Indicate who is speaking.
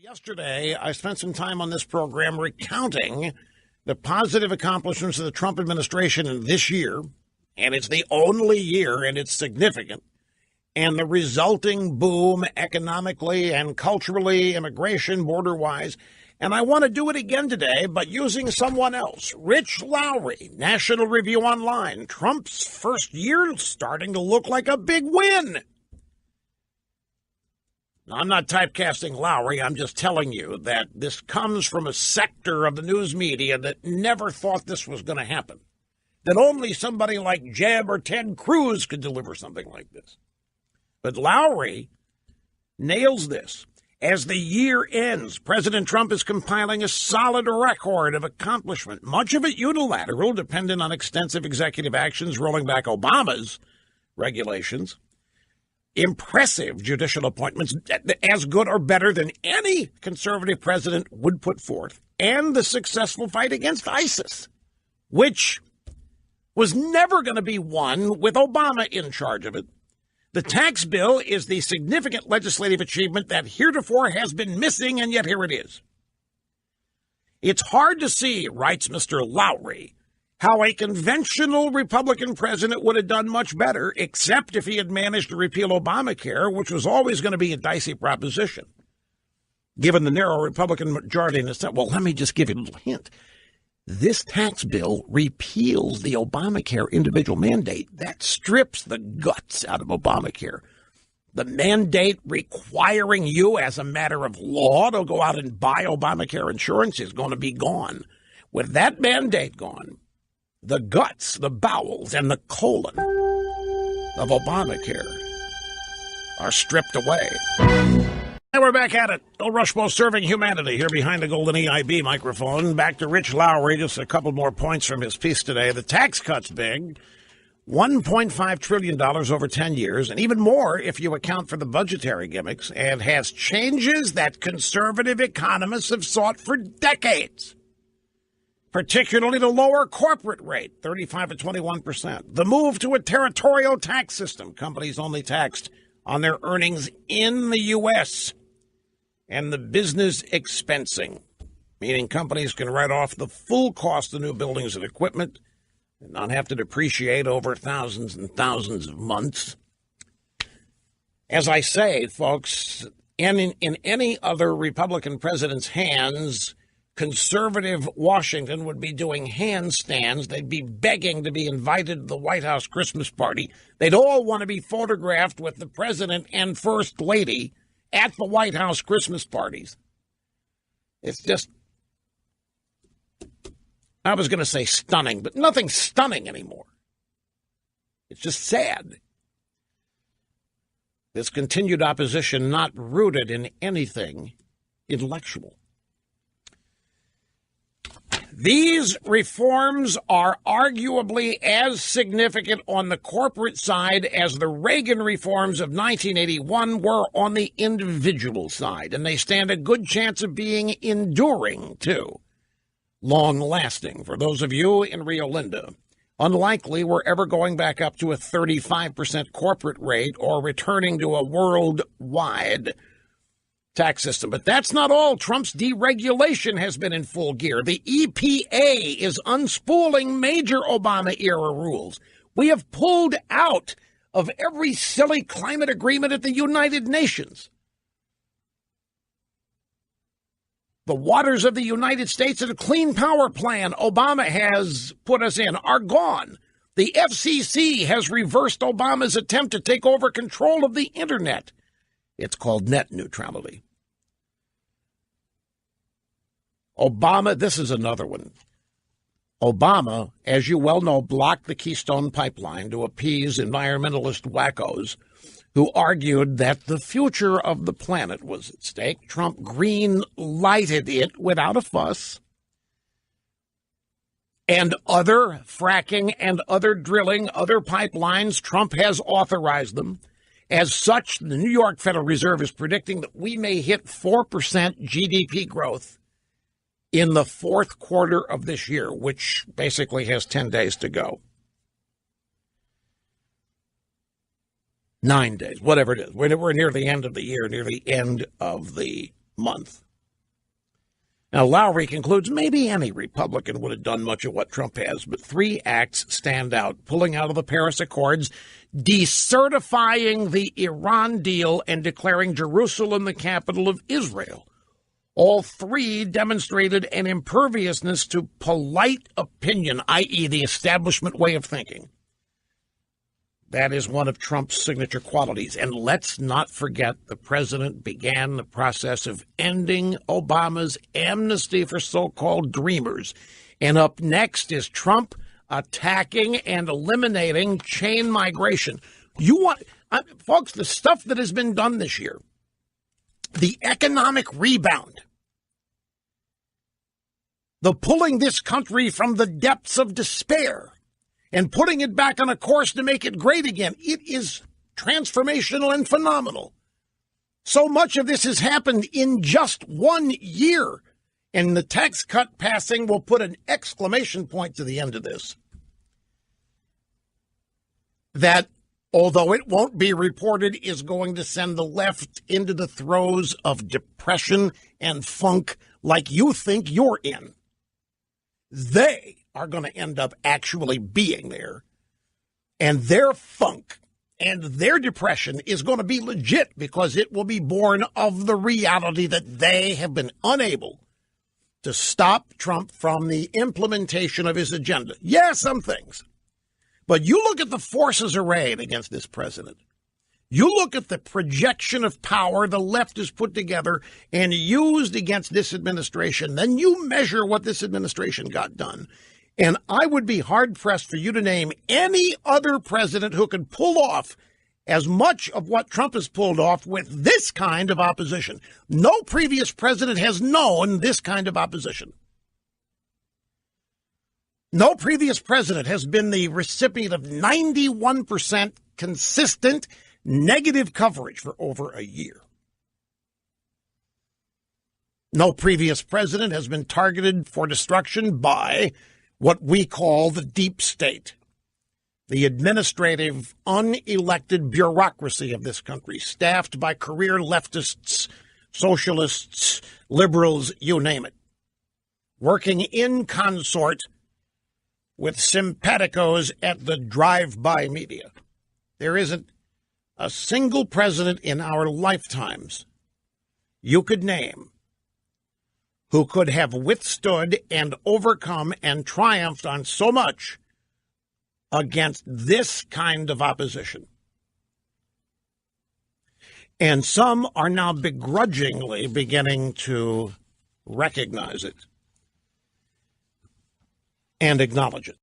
Speaker 1: Yesterday, I spent some time on this program recounting the positive accomplishments of the Trump administration in this year, and it's the only year, and it's significant, and the resulting boom economically and culturally, immigration, border-wise. And I want to do it again today, but using someone else. Rich Lowry, National Review Online. Trump's first year starting to look like a big win. Now, I'm not typecasting Lowry. I'm just telling you that this comes from a sector of the news media that never thought this was going to happen, that only somebody like Jeb or Ted Cruz could deliver something like this. But Lowry nails this. As the year ends, President Trump is compiling a solid record of accomplishment, much of it unilateral, dependent on extensive executive actions rolling back Obama's regulations. Impressive judicial appointments, as good or better than any conservative president would put forth, and the successful fight against ISIS, which was never going to be won with Obama in charge of it. The tax bill is the significant legislative achievement that heretofore has been missing, and yet here it is. It's hard to see, writes Mr. Lowry, how a conventional Republican president would have done much better, except if he had managed to repeal Obamacare, which was always going to be a dicey proposition, given the narrow Republican majority in the Senate. Well, let me just give you a little hint. This tax bill repeals the Obamacare individual mandate. That strips the guts out of Obamacare. The mandate requiring you, as a matter of law, to go out and buy Obamacare insurance is going to be gone. With that mandate gone, the guts, the bowels, and the colon of Obamacare are stripped away. And we're back at it. Bill Rushmo serving humanity here behind the golden EIB microphone. Back to Rich Lowry, just a couple more points from his piece today. The tax cut's big, $1.5 trillion over 10 years, and even more if you account for the budgetary gimmicks, and has changes that conservative economists have sought for decades. Particularly the lower corporate rate, 35 to 21%. The move to a territorial tax system, companies only taxed on their earnings in the U.S., and the business expensing, meaning companies can write off the full cost of new buildings and equipment and not have to depreciate over thousands and thousands of months. As I say, folks, in any other Republican president's hands, conservative Washington would be doing handstands. They'd be begging to be invited to the White House Christmas party. They'd all want to be photographed with the president and first lady at the White House Christmas parties. It's just, I was going to say stunning, but nothing's stunning anymore. It's just sad. This continued opposition not rooted in anything intellectual. These reforms are arguably as significant on the corporate side as the Reagan reforms of 1981 were on the individual side, and they stand a good chance of being enduring, too. Long-lasting. For those of you in Rio Linda, unlikely we're ever going back up to a 35% corporate rate or returning to a worldwide tax system. But that's not all. Trump's deregulation has been in full gear. The EPA is unspooling major Obama-era rules. We have pulled out of every silly climate agreement at the United Nations. The waters of the United States and a clean power plan Obama has put us in are gone. The FCC has reversed Obama's attempt to take over control of the Internet. It's called net neutrality. Obama, this is another one. Obama, as you well know, blocked the Keystone Pipeline to appease environmentalist wackos who argued that the future of the planet was at stake. Trump green-lighted it without a fuss. And other fracking and other drilling, other pipelines, Trump has authorized them. As such, the New York Federal Reserve is predicting that we may hit 4% GDP growth in the fourth quarter of this year, which basically has 10 days to go. 9 days, whatever it is. We're near the end of the year, near the end of the month. Now, Lowry concludes maybe any Republican would have done much of what Trump has, but three acts stand out: pulling out of the Paris Accords, decertifying the Iran deal, and declaring Jerusalem the capital of Israel. All three demonstrated an imperviousness to polite opinion, i.e. the establishment way of thinking. That is one of Trump's signature qualities. And let's not forget, the president began the process of ending Obama's amnesty for so-called dreamers. And up next is Trump attacking and eliminating chain migration. Folks, the stuff that has been done this year, the economic rebound, the pulling this country from the depths of despair and putting it back on a course to make it great again, it is transformational and phenomenal. So much of this has happened in just 1 year, and the tax cut passing will put an exclamation point to the end of this. That, although it won't be reported, is going to send the left into the throes of depression and funk like you think you're in. They are going to end up actually being there, and their funk and their depression is going to be legit because it will be born of the reality that they have been unable to stop Trump from the implementation of his agenda. Yeah, some things. But you look at the forces arrayed against this president. You look at the projection of power the left has put together and used against this administration. Then you measure what this administration got done. And I would be hard-pressed for you to name any other president who could pull off as much of what Trump has pulled off with this kind of opposition. No previous president has known this kind of opposition. No previous president has been the recipient of 91% consistent negative coverage for over a year. No previous president has been targeted for destruction by what we call the deep state, the administrative, unelected bureaucracy of this country, staffed by career leftists, socialists, liberals, you name it, working in consort with simpaticos at the drive-by media. There isn't a single president in our lifetimes you could name who could have withstood and overcome and triumphed on so much against this kind of opposition. And some are now begrudgingly beginning to recognize it and acknowledge it.